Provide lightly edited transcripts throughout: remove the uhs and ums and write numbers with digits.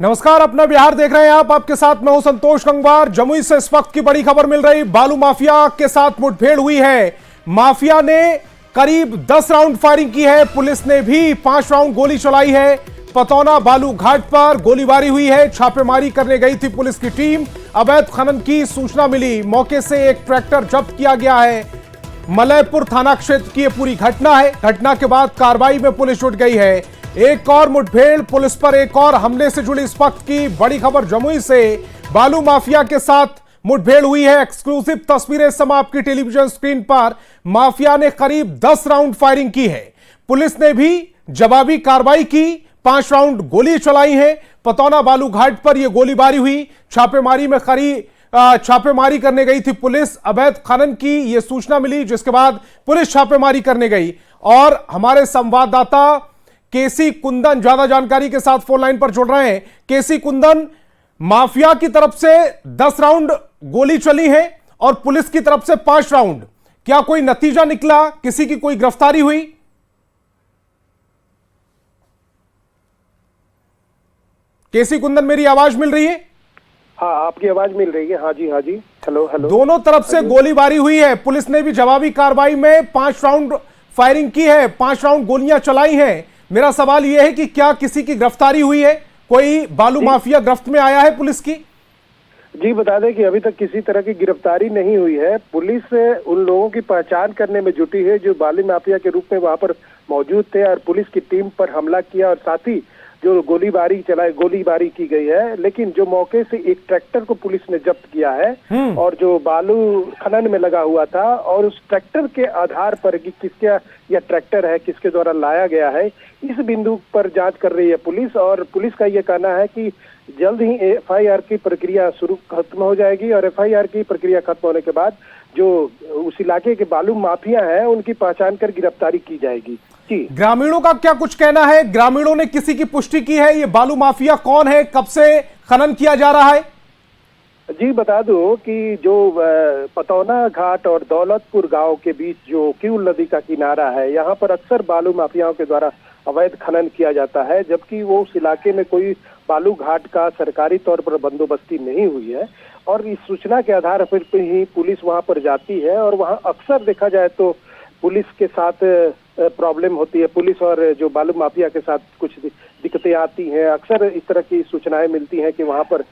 नमस्कार, अपना बिहार देख रहे हैं आप। आपके साथ मैं हूं संतोष गंगवार। जमुई से इस वक्त की बड़ी खबर मिल रही। बालू माफिया के साथ मुठभेड़ हुई है। माफिया ने करीब 10 राउंड फायरिंग की है। पुलिस ने भी 5 राउंड गोली चलाई है। पतौना बालू घाट पर गोलीबारी हुई है। छापेमारी करने गई थी पुलिस की टीम। अवैध खनन की सूचना मिली, मौके से एक ट्रैक्टर जब्त किया गया है। मलयपुर थाना क्षेत्र की यह पूरी घटना है। घटना के बाद कार्रवाई में पुलिस जुट गई है। एक और मुठभेड़, पुलिस पर एक और हमले से जुड़ी इस वक्त की बड़ी खबर जमुई से। बालू माफिया के साथ मुठभेड़ हुई है। एक्सक्लूसिव तस्वीरें इस समय आपकी टेलीविजन स्क्रीन पर। माफिया ने करीब 10 राउंड फायरिंग की है। पुलिस ने भी जवाबी कार्रवाई की, 5 राउंड गोली चलाई है। पतौना बालू घाट पर यह गोलीबारी हुई। छापेमारी करने गई थी पुलिस। अवैध खनन की यह सूचना मिली, जिसके बाद पुलिस छापेमारी करने गई। और हमारे संवाददाता केसी कुंदन ज्यादा जानकारी के साथ फोन लाइन पर जुड़ रहे हैं। केसी कुंदन, माफिया की तरफ से 10 राउंड गोली चली है और पुलिस की तरफ से 5 राउंड, क्या कोई नतीजा निकला? किसी की कोई गिरफ्तारी हुई? केसी कुंदन, मेरी आवाज मिल रही है? हाँ, आपकी आवाज मिल रही है। हाँ जी, हाँ जी। Hello hello. दोनों तरफ से गोलीबारी हुई है। पुलिस ने भी जवाबी कार्रवाई में 5 राउंड फायरिंग की है, 5 राउंड गोलियां चलाई हैं। मेरा सवाल यह है कि क्या किसी की गिरफ्तारी हुई है? कोई बालू माफिया गिरफ्त में आया है पुलिस की? जी, बता दें कि अभी तक किसी तरह की गिरफ्तारी नहीं हुई है। पुलिस उन लोगों की पहचान करने में जुटी है जो बालू माफिया के रूप में वहां पर मौजूद थे और पुलिस की टीम पर हमला किया और साथ ही जो गोलीबारी की गई है। लेकिन जो मौके से एक ट्रैक्टर को पुलिस ने जब्त किया है और जो बालू खनन में लगा हुआ था, और उस ट्रैक्टर के आधार पर कि किसका यह ट्रैक्टर है, किसके द्वारा लाया गया है, इस बिंदु पर जांच कर रही है पुलिस। और पुलिस का यह कहना है कि जल्द ही एफआईआर की प्रक्रिया खत्म हो जाएगी और एफआईआर की प्रक्रिया खत्म होने के बाद जो उस इलाके के बालू माफिया हैं उनकी पहचान कर गिरफ्तारी की जाएगी। जी, ग्रामीणों का क्या कुछ कहना है? ग्रामीणों ने किसी की पुष्टि की है? ये बालू माफिया कौन है, कब से खनन किया जा रहा है? जी, बता दो कि जो पतौना घाट और दौलतपुर गांव के बीच जो किउल नदी का किनारा है, यहाँ पर अक्सर बालू माफियाओं के द्वारा अवैध खनन किया जाता है, जबकि वो उस इलाके में कोई बालू घाट का सरकारी तौर पर बंदोबस्ती नहीं हुई है। और इस सूचना के आधार पर ही पुलिस वहां पर जाती है और वहां अक्सर देखा जाए तो पुलिस के साथ प्रॉब्लम होती है। पुलिस और जो बालू माफिया के साथ कुछ दिक्कतें आती हैं। अक्सर इस तरह की सूचनाएं मिलती हैं कि वहां पर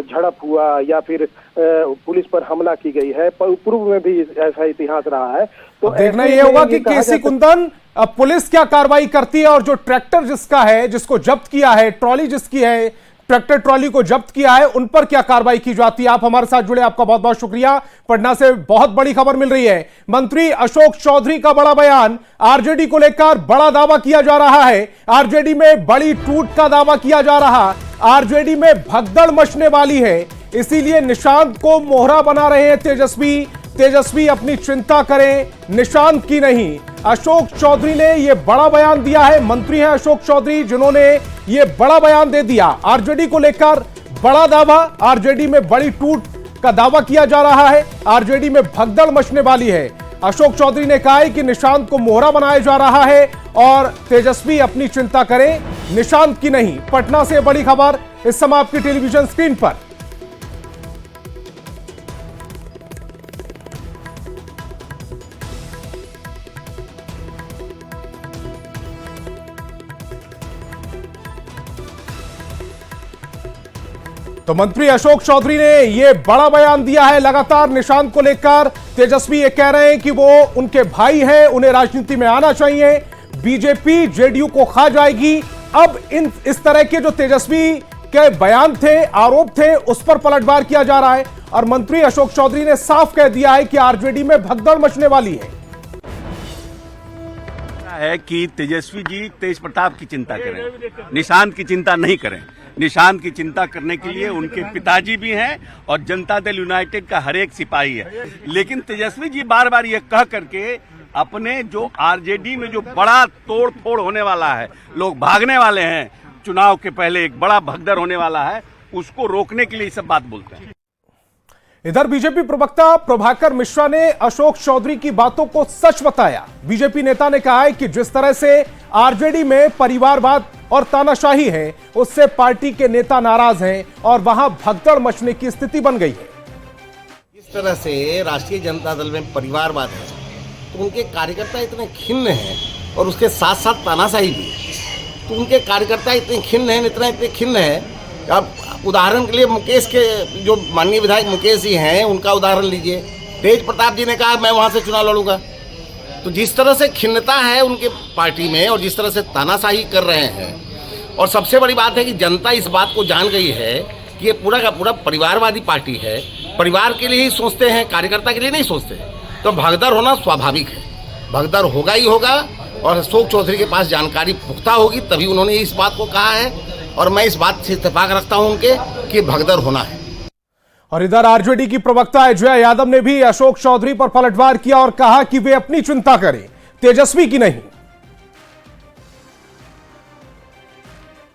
झड़प हुआ या फिर पुलिस पर हमला की गई है। पूर्व में भी ऐसा इतिहास रहा है। तो देखना ये होगा कि केसी कुंदन अब पुलिस क्या कार्रवाई करती है और जो ट्रैक्टर जिसका है, जिसको जब्त किया है, ट्रॉली जिसकी है, ट्रैक्टर ट्रॉली को जब्त किया है, उन पर क्या कार्रवाई की जाती है। आप हमारे साथ जुड़े, आपका बहुत बहुत शुक्रिया। पटना से बहुत बड़ी खबर मिल रही है। मंत्री अशोक चौधरी का बड़ा बयान, आरजेडी को लेकर बड़ा दावा किया जा रहा है। आरजेडी में बड़ी टूट का दावा किया जा रहा। आरजेडी में भगदड़ मचने वाली है, इसीलिए निशांत को मोहरा बना रहे हैं तेजस्वी अपनी चिंता करें, निशांत की नहीं। अशोक चौधरी ने यह बड़ा बयान दिया है। मंत्री हैं अशोक चौधरी, जिन्होंने यह बड़ा बयान दे दिया। आरजेडी को लेकर बड़ा दावा, आरजेडी में बड़ी टूट का दावा किया जा रहा है। आरजेडी में भगदड़ मचने वाली है। अशोक चौधरी ने कहा है कि निशांत को मोहरा बनाया जा रहा है और तेजस्वी अपनी चिंता करें, निशांत की नहीं। पटना से बड़ी खबर इस समय आपकी टेलीविजन स्क्रीन पर। तो मंत्री अशोक चौधरी ने यह बड़ा बयान दिया है। लगातार निशांत को लेकर तेजस्वी ये कह रहे हैं कि वो उनके भाई हैं, उन्हें राजनीति में आना चाहिए, बीजेपी जेडीयू को खा जाएगी। अब इस तरह के जो तेजस्वी के बयान थे, आरोप थे, उस पर पलटवार किया जा रहा है और मंत्री अशोक चौधरी ने साफ कह दिया है कि आरजेडी में भगदड़ मचने वाली है कि तेजस्वी जी तेज प्रताप की चिंता करें, निशांत की चिंता नहीं करें। निशांत की चिंता करने के लिए उनके पिताजी भी हैं और जनता दल यूनाइटेड का हर एक सिपाही है। लेकिन तेजस्वी जी बार बार ये कह करके अपने जो आरजेडी में जो बड़ा तोड़ फोड़ होने वाला है, लोग भागने वाले हैं, चुनाव के पहले एक बड़ा भगदड़ होने वाला है, उसको रोकने के लिए सब बात बोलते हैं। इधर बीजेपी प्रवक्ता प्रभाकर मिश्रा ने अशोक चौधरी की बातों को सच बताया। बीजेपी नेता ने कहा है कि जिस तरह से आरजेडी में परिवारवाद और तानाशाही है, उससे पार्टी के नेता नाराज हैं और वहां भगदड़ मचने की स्थिति बन गई है। इस तरह से राष्ट्रीय जनता दल में परिवारवाद है तो उनके कार्यकर्ता इतने खिन्न हैं और उसके साथ साथ तानाशाही भी है, तो उनके कार्यकर्ता इतने खिन्न हैं, इतने खिन्न हैं। अब उदाहरण के लिए मुकेश के जो माननीय विधायक मुकेश जी हैं, उनका उदाहरण लीजिए। तेज प्रताप जी ने कहा मैं वहाँ से चुनाव लड़ूंगा। तो जिस तरह से खिन्नता है उनके पार्टी में और जिस तरह से तानाशाही कर रहे हैं, और सबसे बड़ी बात है कि जनता इस बात को जान गई है कि ये पूरा का पूरा परिवारवादी पार्टी है, परिवार के लिए ही सोचते हैं, कार्यकर्ता के लिए नहीं सोचते। तो भगदड़ होना स्वाभाविक है, भगदड़ होगा ही होगा। और अशोक चौधरी के पास जानकारी पुख्ता होगी तभी उन्होंने इस बात को कहा है, और मैं इस बात से इत्तेफाक रखता हूं उनके कि भगदड़ होना है। और इधर आरजेडी की प्रवक्ता अजय यादव ने भी अशोक चौधरी पर पलटवार किया और कहा कि वे अपनी चिंता करें, तेजस्वी की नहीं।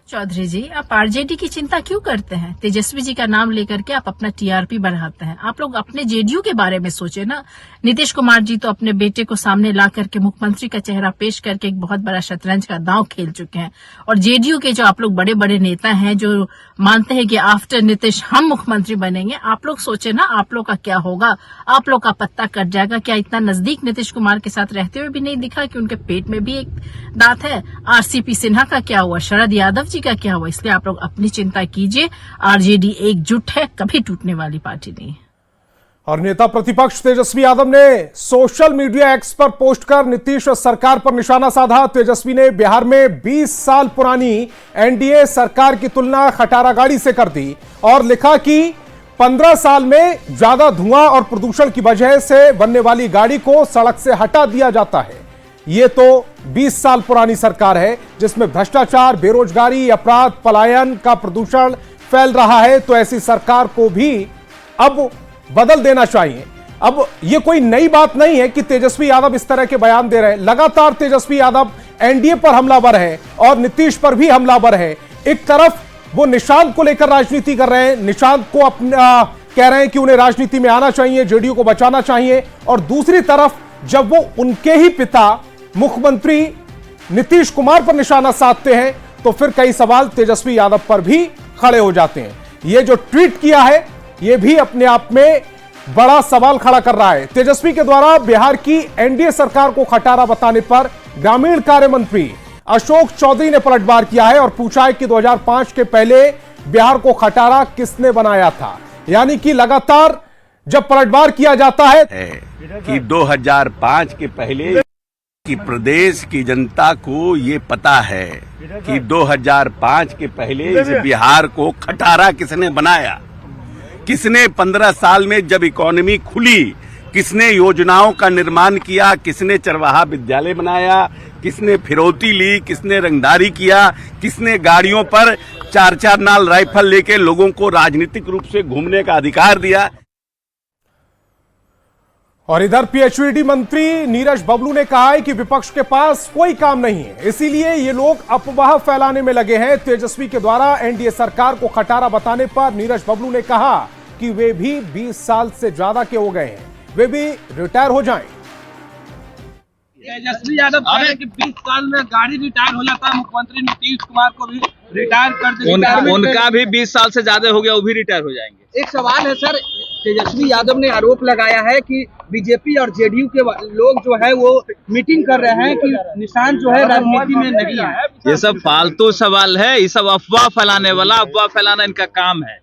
चौधरी जी, आप आरजेडी की चिंता क्यों करते हैं? तेजस्वी जी का नाम लेकर के आप अपना टीआरपी बढ़ाते हैं। आप लोग अपने जेडीयू के बारे में सोचे ना। नीतीश कुमार जी तो अपने बेटे को सामने ला करके मुख्यमंत्री का चेहरा पेश करके एक बहुत बड़ा शतरंज का दांव खेल चुके हैं। और जेडीयू के जो आप लोग बड़े बड़े नेता हैं जो मानते हैं कि आफ्टर नीतीश हम मुख्यमंत्री बनेंगे, आप लोग सोचे ना आप लोग का क्या होगा। आप लोग का पत्ता कट जाएगा। क्या इतना नजदीक नीतीश कुमार के साथ रहते हुए भी नहीं दिखा कि उनके पेट में भी एक दांत है? आरसीपी सिन्हा का क्या हुआ? शरद यादव जी का क्या हुआ? इसलिए आप लोग अपनी चिंता कीजिए। आरजेडी एकजुट है, कभी टूटने वाली पार्टी नहीं। और नेता प्रतिपक्ष तेजस्वी यादव ने सोशल मीडिया एक्स पर पोस्ट कर नीतीश सरकार पर निशाना साधा। तेजस्वी ने बिहार में 20 साल पुरानी एनडीए सरकार की तुलना खटारा गाड़ी से कर दी और लिखा कि 15 साल में ज्यादा धुआं और प्रदूषण की वजह से बनने वाली गाड़ी को सड़क से हटा दिया जाता है। ये तो 20 साल पुरानी सरकार है जिसमें भ्रष्टाचार, बेरोजगारी, अपराध, पलायन का प्रदूषण फैल रहा है। तो ऐसी सरकार को भी अब बदल देना चाहिए। अब ये कोई नई बात नहीं है कि तेजस्वी यादव इस तरह के बयान दे रहे हैं। लगातार तेजस्वी यादव एनडीए पर हमलावर है और नीतीश पर भी हमलावर है। एक तरफ वो निशांत को लेकर राजनीति कर रहे हैं, निशांत को अपना कह रहे हैं कि उन्हें राजनीति में आना चाहिए, जेडीयू को बचाना चाहिए, और दूसरी तरफ जब वो उनके ही पिता मुख्यमंत्री नीतीश कुमार पर निशाना साधते हैं तो फिर कई सवाल तेजस्वी यादव पर भी खड़े हो जाते हैं। ये जो ट्वीट किया है ये भी अपने आप में बड़ा सवाल खड़ा कर रहा है। तेजस्वी के द्वारा बिहार की एनडीए सरकार को खटारा बताने पर ग्रामीण कार्य मंत्री अशोक चौधरी ने पलटवार किया है और पूछा है कि 2005 के पहले बिहार को खटारा किसने बनाया था। यानी कि लगातार जब पलटवार किया जाता है कि 2005 के पहले कि प्रदेश की जनता को ये पता है कि 2005 के पहले इस बिहार को खटारा किसने बनाया, किसने 15 साल में जब इकोनॉमी खुली किसने योजनाओं का निर्माण किया, किसने चरवाहा विद्यालय बनाया, किसने फिरौती ली, किसने रंगदारी किया, किसने गाड़ियों पर 4-4 नाल राइफल लेके लोगों को राजनीतिक रूप से घूमने का अधिकार दिया। और इधर पीएचईडी मंत्री नीरज बबलू ने कहा है कि विपक्ष के पास कोई काम नहीं है, इसीलिए ये लोग अफवाह फैलाने में लगे हैं। तेजस्वी के द्वारा एनडीए सरकार को खटारा बताने पर नीरज बबलू ने कहा कि वे भी 20 साल से ज्यादा के हो गए हैं, वे भी रिटायर हो जाएं। तेजस्वी यादव कह रहे हैं कि 20 साल में गाड़ी रिटायर हो जाता है, मुख्यमंत्री नीतीश कुमार को भी रिटायर कर देंगे, उनका भी 20 साल से ज्यादा हो गया, वो भी रिटायर हो जाएंगे। एक सवाल है सर, तेजस्वी यादव ने आरोप लगाया है कि बीजेपी और जेडीयू के लोग जो है वो मीटिंग कर रहे हैं कि निशांत जो है राजनीति में नहीं है। ये सब फालतू सवाल है, ये सब अफवाह फैलाने वाला, अफवाह फैलाना इनका काम है।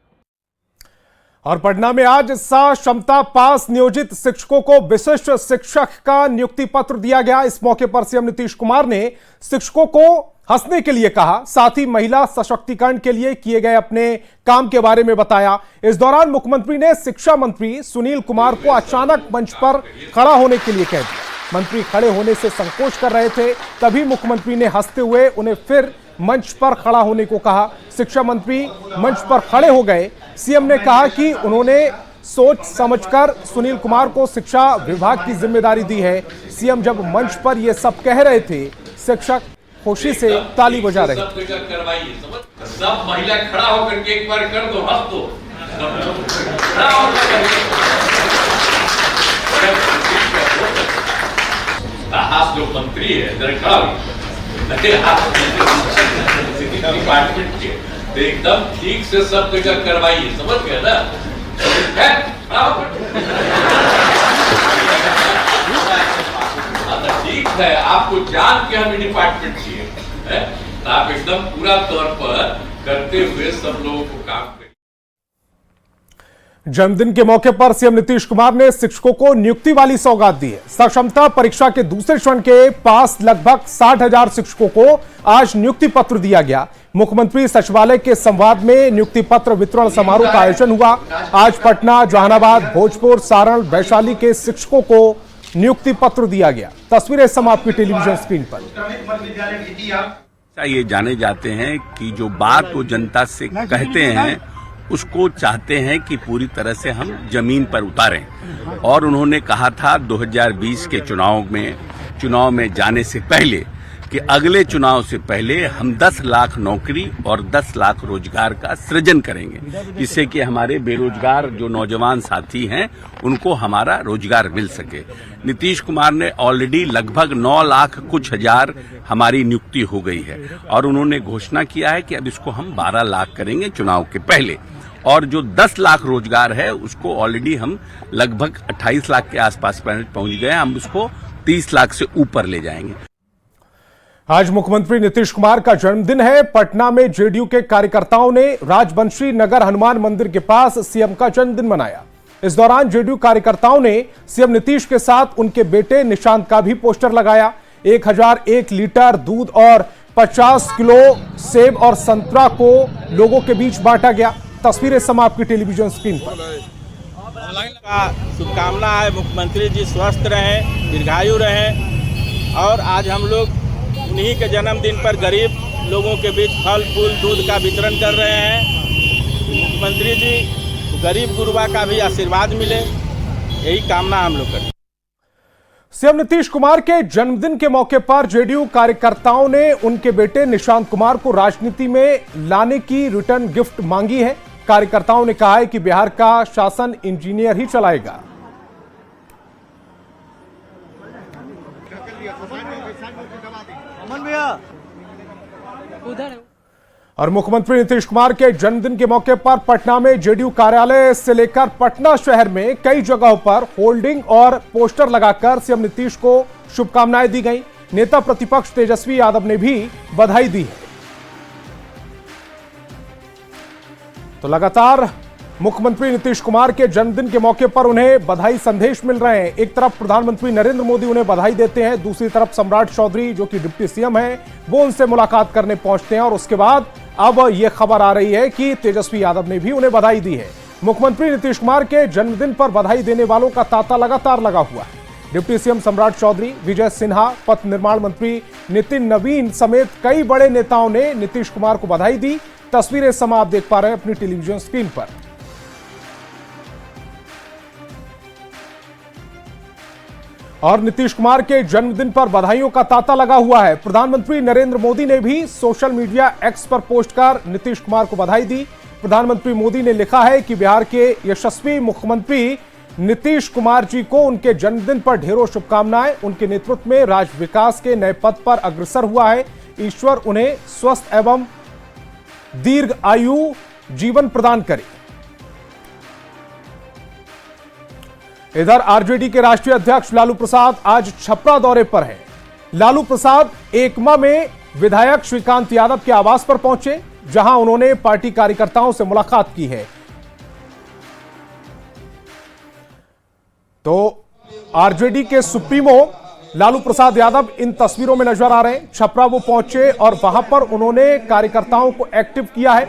और पटना में आज क्षमता पास नियोजित शिक्षकों को विशिष्ट शिक्षक का नियुक्ति पत्र दिया गया। इस मौके पर सीएम नीतीश कुमार ने शिक्षकों को हंसने के लिए कहा, साथ ही महिला सशक्तिकरण के लिए किए गए अपने काम के बारे में बताया। इस दौरान मुख्यमंत्री ने शिक्षा मंत्री सुनील कुमार को अचानक मंच पर खड़ा होने के लिए कह दिया। मंत्री खड़े होने से संकोच कर रहे थे, तभी मुख्यमंत्री ने हंसते हुए उन्हें फिर मंच पर खड़ा होने को कहा। शिक्षा मंत्री मंच पर खड़े हो गए। सीएम ने कहा कि उन्होंने सोच समझकर सुनील कुमार को शिक्षा विभाग की जिम्मेदारी दी है। सीएम जब मंच पर यह सब कह रहे थे, शिक्षक खुशी से ताली बजा रहे थे। सब महिला खड़ा होकर के एक बार कर दो, हंस दो, आप जो मंत्री है डिपार्टमेंट के तो एकदम ठीक से सब जगह करवाइए, समझ गए ना? ठीक है, आपको जान के हमें डिपार्टमेंट चाहिए, तो आप एकदम पूरा तौर पर करते हुए सब लोगों को काम करें। जन्मदिन के मौके पर सीएम नीतीश कुमार ने शिक्षकों को नियुक्ति वाली सौगात दी है। सक्षमता परीक्षा के दूसरे चरण के पास लगभग 60,000 शिक्षकों को आज नियुक्ति पत्र दिया गया। मुख्यमंत्री सचिवालय के संवाद में नियुक्ति पत्र वितरण समारोह का आयोजन हुआ। आज पटना, जहानाबाद, भोजपुर, सारण, वैशाली के शिक्षकों को नियुक्ति पत्र दिया गया। तस्वीरें सम आपकी टेलीविजन स्क्रीन पर। ये जाने जाते हैं कि जो बात वो जनता से कहते हैं उसको चाहते हैं कि पूरी तरह से हम जमीन पर उतारें। और उन्होंने कहा था 2020 के चुनाव में जाने से पहले कि अगले चुनाव से पहले हम 10 लाख नौकरी और 10 लाख रोजगार का सृजन करेंगे, जिससे कि हमारे बेरोजगार जो नौजवान साथी हैं उनको हमारा रोजगार मिल सके। नीतीश कुमार ने ऑलरेडी लगभग 9 लाख कुछ हजार हमारी नियुक्ति हो गई है और उन्होंने घोषणा किया है कि अब इसको हम 12 लाख करेंगे चुनाव के पहले। और जो 10 लाख रोजगार है उसको ऑलरेडी हम लगभग 28 लाख के आसपास पहुंच गए, हम उसको 30 लाख से ऊपर ले जाएंगे। आज मुख्यमंत्री नीतीश कुमार का जन्मदिन है। पटना में जेडीयू के कार्यकर्ताओं ने राजवंशी नगर हनुमान मंदिर के पास सीएम का जन्मदिन मनाया। इस दौरान जेडीयू कार्यकर्ताओं ने सीएम नीतीश के साथ उनके बेटे निशांत का भी पोस्टर लगाया। 1001 लीटर दूध और 50 किलो सेब और संतरा को लोगों के बीच बांटा गया। तस्वीरें सम आपकी टेलीविजन स्क्रीन पर। शुभकामना है, मुख्यमंत्री जी स्वस्थ रहें, दीर्घायु रहें। और आज हम लोग उन्हीं के जन्मदिन पर गरीब लोगों के बीच फल फूल दूध का वितरण कर रहे हैं। मुख्यमंत्री जी गरीब गुरबा का भी आशीर्वाद मिले, यही कामना हम लोग करते हैं। सीएम नीतीश कुमार के जन्मदिन के मौके पर जेडीयू कार्यकर्ताओं ने उनके बेटे निशांत कुमार को राजनीति में लाने की रिटर्न गिफ्ट मांगी है। कार्यकर्ताओं ने कहा है कि बिहार का शासन इंजीनियर ही चलाएगा। और मुख्यमंत्री नीतीश कुमार के जन्मदिन के मौके पर पटना में जेडीयू कार्यालय से लेकर पटना शहर में कई जगहों पर होल्डिंग और पोस्टर लगाकर सीएम नीतीश को शुभकामनाएं दी गई। नेता प्रतिपक्ष तेजस्वी यादव ने भी बधाई दी है। तो लगातार मुख्यमंत्री नीतीश कुमार के जन्मदिन के मौके पर उन्हें बधाई संदेश मिल रहे हैं। एक तरफ प्रधानमंत्री नरेंद्र मोदी उन्हें बधाई देते हैं, दूसरी तरफ सम्राट चौधरी जो कि डिप्टी सीएम हैं वो उनसे मुलाकात करने पहुंचते हैं। और उसके बाद अब यह खबर आ रही है कि तेजस्वी यादव ने भी उन्हें बधाई दी है। मुख्यमंत्री नीतीश कुमार के जन्मदिन पर बधाई देने वालों का तांता लगातार लगा हुआ है। डिप्टी सीएम सम्राट चौधरी, विजय सिन्हा, पथ निर्माण मंत्री नितिन नवीन समेत कई बड़े नेताओं ने नीतीश कुमार को बधाई दी। तस्वीरें सम आप देख पा रहे हैं अपनी टेलीविजन स्क्रीन पर। और नीतीश कुमार के जन्मदिन पर बधाइयों का तांता लगा हुआ है। प्रधानमंत्री नरेंद्र मोदी ने भी सोशल मीडिया एक्स पर पोस्ट कर नीतीश कुमार को बधाई दी। प्रधानमंत्री मोदी ने लिखा है कि बिहार के यशस्वी मुख्यमंत्री नीतीश कुमार जी को उनके जन्मदिन पर ढेरों शुभकामनाएं। उनके नेतृत्व में राज्य विकास के नए पथ पर अग्रसर हुआ है। ईश्वर उन्हें स्वस्थ एवं दीर्घ आयु जीवन प्रदान करे। इधर आरजेडी के राष्ट्रीय अध्यक्ष लालू प्रसाद आज छपरा दौरे पर हैं। लालू प्रसाद एकमा में विधायक श्रीकांत यादव के आवास पर पहुंचे, जहां उन्होंने पार्टी कार्यकर्ताओं से मुलाकात की है। तो आरजेडी के सुप्रीमो लालू प्रसाद यादव इन तस्वीरों में नजर आ रहे हैं। छपरा वो पहुंचे और वहां पर उन्होंने कार्यकर्ताओं को एक्टिव किया है।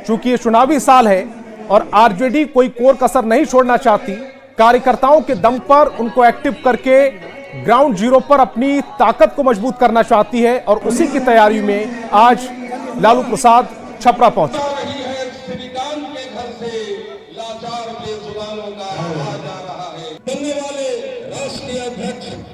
चूंकि ये चुनावी साल है और आरजेडी कोई कोर कसर नहीं छोड़ना चाहती, कार्यकर्ताओं के दम पर उनको एक्टिव करके ग्राउंड जीरो पर अपनी ताकत को मजबूत करना चाहती है। और उसी की तैयारी में आज लालू प्रसाद छपरा पहुंचे।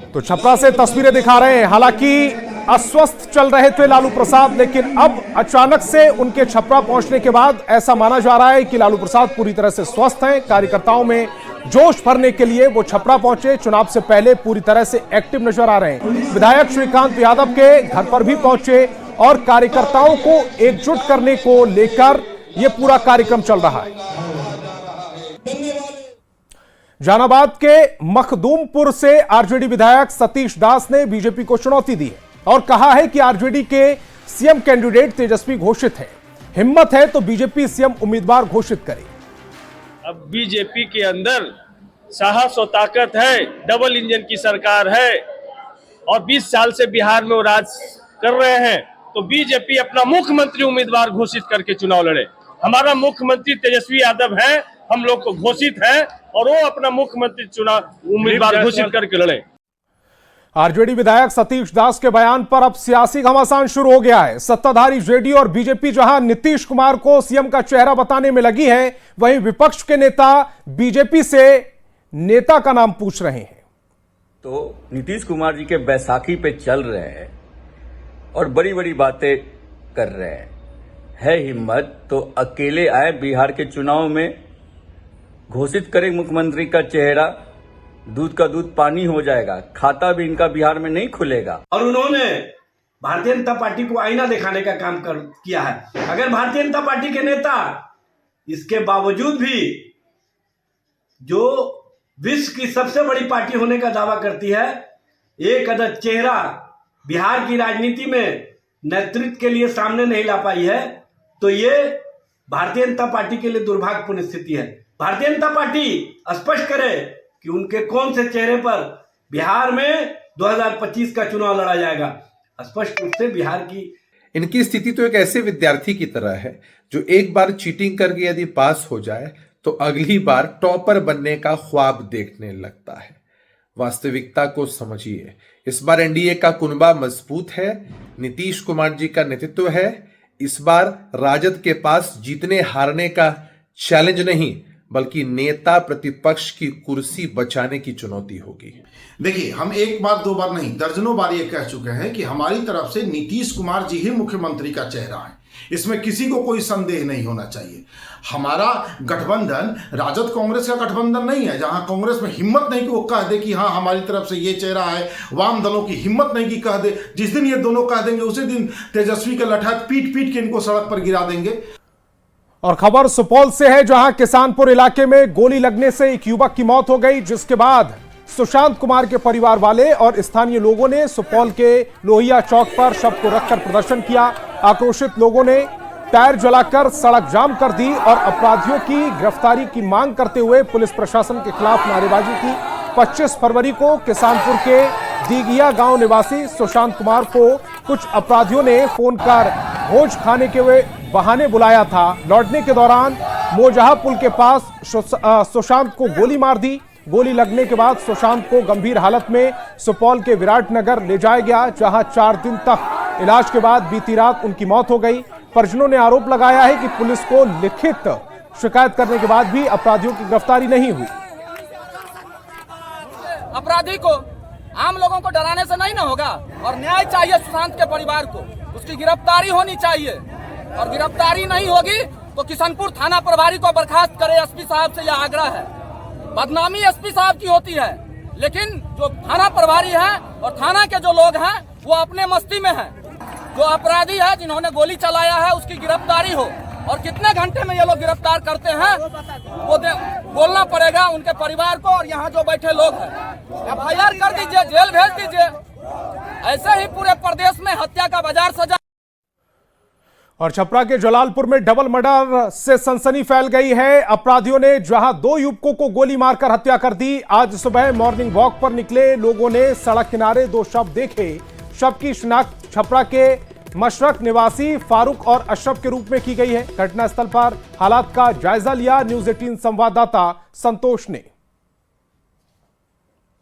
तो छपरा से तस्वीरें दिखा रहे हैं। हालांकि अस्वस्थ चल रहे थे लालू प्रसाद, लेकिन अब अचानक से उनके छपरा पहुंचने के बाद ऐसा माना जा रहा है कि लालू प्रसाद पूरी तरह से स्वस्थ हैं। कार्यकर्ताओं में जोश भरने के लिए वो छपरा पहुंचे, चुनाव से पहले पूरी तरह से एक्टिव नजर आ रहे हैं। विधायक श्रीकांत यादव के घर पर भी पहुंचे और कार्यकर्ताओं को एकजुट करने को लेकर यह पूरा कार्यक्रम चल रहा है। जहानाबाद के मखदूमपुर से आरजेडी विधायक सतीश दास ने बीजेपी को चुनौती दी है और कहा है कि आरजेडी के सीएम कैंडिडेट तेजस्वी घोषित है, हिम्मत है तो बीजेपी सीएम उम्मीदवार घोषित करे। अब बीजेपी के अंदर साहस और ताकत है, डबल इंजन की सरकार है और 20 साल से बिहार में वो राज कर रहे हैं, तो बीजेपी अपना मुख्यमंत्री उम्मीदवार घोषित करके चुनाव लड़े। हमारा मुख्यमंत्री तेजस्वी यादव है, हम लोग को घोषित है और वो अपना मुख्यमंत्री चुनाव उम्मीदवार घोषित करके लड़े। आरजेडी विधायक सतीश दास के बयान पर अब सियासी घमासान शुरू हो गया है। सत्ताधारी जेडीयू और बीजेपी जहां नीतीश कुमार को सीएम का चेहरा बताने में लगी है, वहीं विपक्ष के नेता बीजेपी से नेता का नाम पूछ रहे हैं। तो नीतीश कुमार जी के बैसाखी पे चल रहे हैं और बड़ी बड़ी बातें कर रहे हैं। है हिम्मत तो अकेले आए, बिहार के चुनाव में घोषित करें मुख्यमंत्री का चेहरा, दूध का दूध पानी हो जाएगा, खाता भी इनका बिहार में नहीं खुलेगा। और उन्होंने भारतीय जनता पार्टी को आईना दिखाने का काम किया है। अगर भारतीय जनता पार्टी के नेता इसके बावजूद भी जो विश्व की सबसे बड़ी पार्टी होने का दावा करती है, एक अदद चेहरा बिहार की राजनीति में नेतृत्व के लिए सामने नहीं ला पाई है, तो ये भारतीय जनता पार्टी के लिए दुर्भाग्यपूर्ण स्थिति है। भारतीय जनता पार्टी स्पष्ट करे कि उनके कौन से चेहरे पर बिहार में 2025 का चुनाव लड़ा जाएगा। स्पष्ट रूप से बिहार की इनकी स्थिति तो एक ऐसे विद्यार्थी की तरह है जो एक बार चीटिंग करके यदि पास हो जाए तो अगली बार टॉपर बनने का ख्वाब देखने लगता है। वास्तविकता को समझिए। इस बार एनडीए का कुनबा मजबूत है, नीतीश कुमार जी का नेतृत्व है। इस बार राजद के पास जीतने हारने का चैलेंज नहीं, बल्कि नेता प्रतिपक्ष की कुर्सी बचाने की चुनौती होगी। देखिए, हम एक बार दो बार नहीं, दर्जनों बार ये कह चुके हैं कि हमारी तरफ से नीतीश कुमार जी ही मुख्यमंत्री का चेहरा है। इसमें किसी को कोई संदेह नहीं होना चाहिए। हमारा गठबंधन राजद कांग्रेस का गठबंधन नहीं है, जहां कांग्रेस में हिम्मत नहीं कि वो कह दे कि हाँ हमारी तरफ से ये चेहरा है। वाम दलों की हिम्मत नहीं कि कह दे। जिस दिन ये दोनों कह देंगे उसी दिन तेजस्वी के लठक पीट पीट के इनको सड़क पर गिरा देंगे। और खबर सुपौल से है, जहां किसानपुर इलाके में गोली लगने से एक युवक की मौत हो गई, जिसके बाद सुशांत कुमार के परिवार वाले और स्थानीय लोगों ने सुपौल के लोहिया चौक पर शव को रखकर प्रदर्शन किया। आक्रोशित लोगों ने टायर जलाकर सड़क जाम कर दी और अपराधियों की गिरफ्तारी की मांग करते हुए पुलिस प्रशासन के खिलाफ नारेबाजी की। 25 फरवरी को किसानपुर के दीगिया गांव निवासी सुशांत कुमार को कुछ अपराधियों ने फोन कर भोज खाने के बहाने बुलाया था। लौटने के दौरान मोजहा पुल के पास सुशांत को गोली मार दी। गोली लगने के बाद सुशांत को गंभीर हालत में सुपौल के विराटनगर ले जाया गया, जहां 4 दिन तक इलाज के बाद बीती रात उनकी मौत हो गई। परिजनों ने आरोप लगाया है कि पुलिस को लिखित शिकायत करने के बाद भी अपराधियों की गिरफ्तारी नहीं हुई। अपराधी को आम लोगों को डराने से नहीं ना होगा, और न्याय चाहिए सुशांत के परिवार को। उसकी गिरफ्तारी होनी चाहिए, और गिरफ्तारी नहीं होगी तो किशनपुर थाना प्रभारी को बर्खास्त करे। एसपी साहब से यह आग्रह है। बदनामी एसपी साहब की होती है, लेकिन जो थाना प्रभारी है और थाना के जो लोग हैं वो अपने मस्ती में हैं। जो अपराधी है जिन्होंने गोली चलाया है उसकी गिरफ्तारी हो, और कितने घंटे में ये लोग गिरफ्तार करते हैं वो बोलना पड़ेगा उनके परिवार को। और यहाँ जो बैठे लोग हैं FIR कर दीजिए, जेल भेज दीजिए। ऐसे ही पूरे प्रदेश में हत्या का बाजार सजा। और छपरा के जलालपुर में डबल मर्डर से सनसनी फैल गई है। अपराधियों ने जहां 2 युवकों को गोली मारकर हत्या कर दी। आज सुबह मॉर्निंग वॉक पर निकले लोगों ने सड़क किनारे 2 शव देखे। शव की शिनाख्त छपरा के मशरक निवासी फारूक और अशरफ के रूप में की गई है। घटनास्थल पर हालात का जायजा लिया न्यूज़ 18 संवाददाता संतोष ने।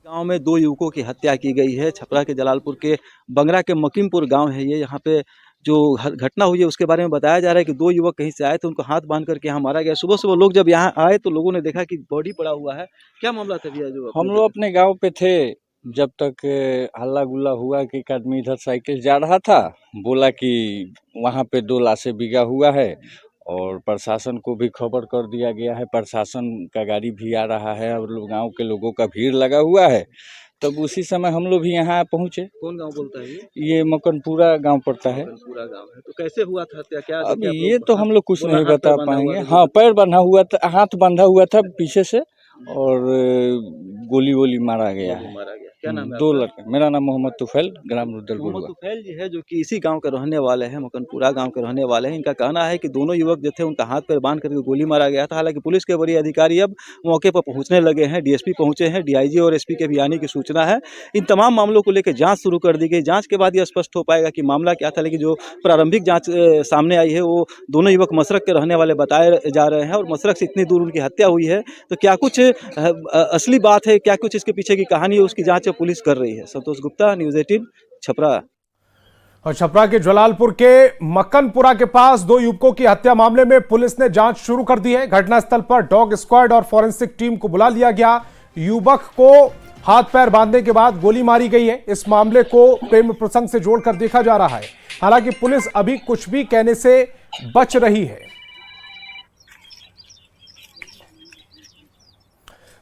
गांव में 2 युवकों की हत्या की गई है। छपरा के जलालपुर के बंगरा के मकीमपुर गांव है ये। यहाँ पे जो घटना हुई है उसके बारे में बताया जा रहा है कि 2 युवक कहीं से आए थे, उनको हाथ बांध करके यहाँ मारा गया। सुबह सुबह लोग जब यहाँ आए तो लोगों ने देखा कि बॉडी पड़ा हुआ है। क्या मामला था भैया? जो हम लोग अपने गांव पे थे, जब तक हल्ला गुल्ला हुआ कि एक आदमी इधर साइकिल जा रहा था, बोला कि वहाँ पे 2 लाशें बिगा हुआ है और प्रशासन को भी खबर कर दिया गया है। प्रशासन का गाड़ी भी आ रहा है और गांव के लोगों का भीड़ लगा हुआ है। तब उसी समय हम लोग भी यहाँ पहुँचे। कौन गांव बोलता है ये मकनपुरा गांव पड़ता है। पूरा गांव है। तो कैसे हुआ था हत्या? क्या अब ये तो हम लोग कुछ नहीं बता पाएंगे। हाँ, पैर बंधा हुआ था, हाथ बंधा हुआ था पीछे से और गोली वोली मारा गया है। क्या नाम है 2 लड़के। मेरा नाम मोहम्मद तुफैल, ग्राम रुद्रपुर। मोहम्मद तुफैल जी है जो कि इसी गांव के रहने वाले हैं, मकनपुरा गांव के रहने वाले हैं। इनका कहना है कि दोनों युवक जो थे उनका हाथ पैर बांध करके गोली मारा गया था। हालांकि पुलिस के वरीय अधिकारी अब मौके पर पहुंचने लगे हैं। डीएसपी पहुंचे हैं, डीआईजी और एसपी के भी आने की सूचना है। इन तमाम मामलों को लेकर जांच शुरू कर दी गई। जांच के बाद यह स्पष्ट हो पाएगा कि मामला क्या था। लेकिन जो प्रारंभिक जाँच सामने आई है वो दोनों युवक मशरक के रहने वाले बताए जा रहे हैं और मशरक से इतनी दूर उनकी हत्या हुई है। तो क्या कुछ असली बात है, क्या कुछ इसके पीछे की कहानी है, उसकी जाँच पुलिस कर रही है। संतोष गुप्ता, न्यूज़ 18 छपरा। और छपरा के जलालपुर के मक्कनपुरा के पास 2 युवकों की हत्या मामले में पुलिस ने जांच शुरू कर दी है। घटनास्थल पर डॉग स्क्वाड और फॉरेंसिक टीम को बुला लिया गया। युवक को हाथ पैर बांधने के बाद गोली मारी गई है। इस मामले को प्रेम प्रसंग से जोड़कर देखा जा रहा है। हालांकि पुलिस अभी कुछ भी कहने से बच रही है।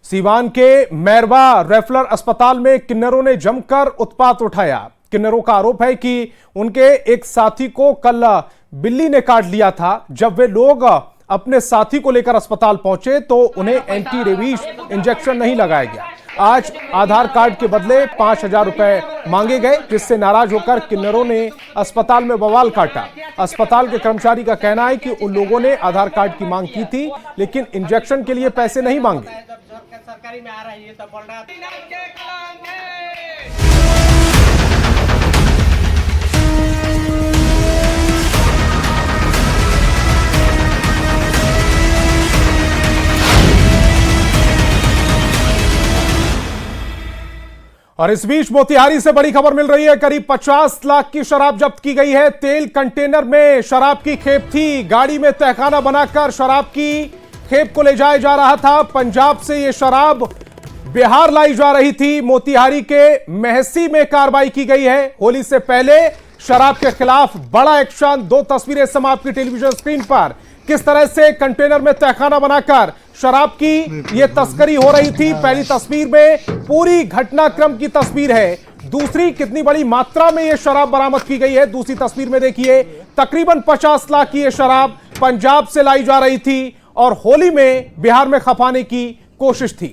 सीवान के मैरवा रेफलर अस्पताल में किन्नरों ने जमकर उत्पात उठाया। किन्नरों का आरोप है कि उनके एक साथी को कल बिल्ली ने काट लिया था। जब वे लोग अपने साथी को लेकर अस्पताल पहुंचे तो उन्हें एंटी रेबीज इंजेक्शन नहीं लगाया गया। आज आधार कार्ड के बदले 5,000 रुपए मांगे गए, जिससे नाराज होकर किन्नरों ने अस्पताल में बवाल काटा। अस्पताल के कर्मचारी का कहना है कि उन लोगों ने आधार कार्ड की मांग की थी, लेकिन इंजेक्शन के लिए पैसे नहीं मांगे। सरकारी में आ रहा है ये सब बोल रहा है। और इस बीच मोतिहारी से बड़ी खबर मिल रही है। करीब 50 लाख की शराब जब्त की गई है। तेल कंटेनर में शराब की खेप थी। गाड़ी में तहखाना बनाकर शराब की खेप को ले जाया जा रहा था। पंजाब से यह शराब बिहार लाई जा रही थी। मोतिहारी के मेहसी में कार्रवाई की गई है। होली से पहले शराब के खिलाफ बड़ा एक्शन। 2 तस्वीरें समा आपकी टेलीविजन स्क्रीन पर। किस तरह से कंटेनर में तहखाना बनाकर शराब की यह तस्करी हो रही थी। पहली तस्वीर में पूरी घटनाक्रम की तस्वीर है। दूसरी, कितनी बड़ी मात्रा में यह शराब बरामद की गई है। दूसरी तस्वीर में देखिए, तकरीबन 50 लाख की यह शराब पंजाब से लाई जा रही थी और होली में बिहार में खपाने की कोशिश थी।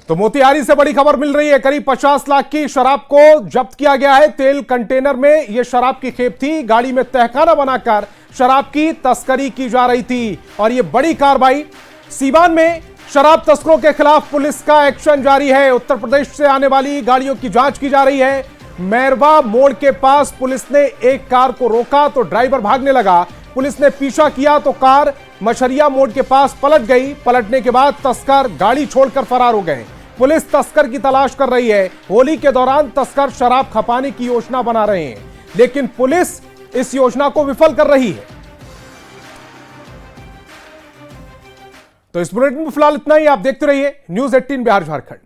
तो मोतिहारी से बड़ी खबर मिल रही है। करीब 50 लाख की शराब को जब्त किया गया है। तेल कंटेनर में यह शराब की खेप थी। गाड़ी में तहखाना बनाकर शराब की तस्करी की जा रही थी और यह बड़ी कार्रवाई। सीवान में शराब तस्करों के खिलाफ पुलिस का एक्शन जारी है। उत्तर प्रदेश से आने वाली गाड़ियों की जांच की जा रही है। मैरवा मोड़ के पास पुलिस ने एक कार को रोका तो ड्राइवर भागने लगा। पुलिस ने पीछा किया तो कार मछरिया मोड़ के पास पलट गई। पलटने के बाद तस्कर गाड़ी छोड़कर फरार हो गए। पुलिस तस्कर की तलाश कर रही है। होली के दौरान तस्कर शराब खपाने की योजना बना रहे हैं, लेकिन पुलिस इस योजना को विफल कर रही है। तो इस बुलेटिन में फिलहाल इतना ही। आप देखते रहिए न्यूज़ 18 बिहार झारखंड।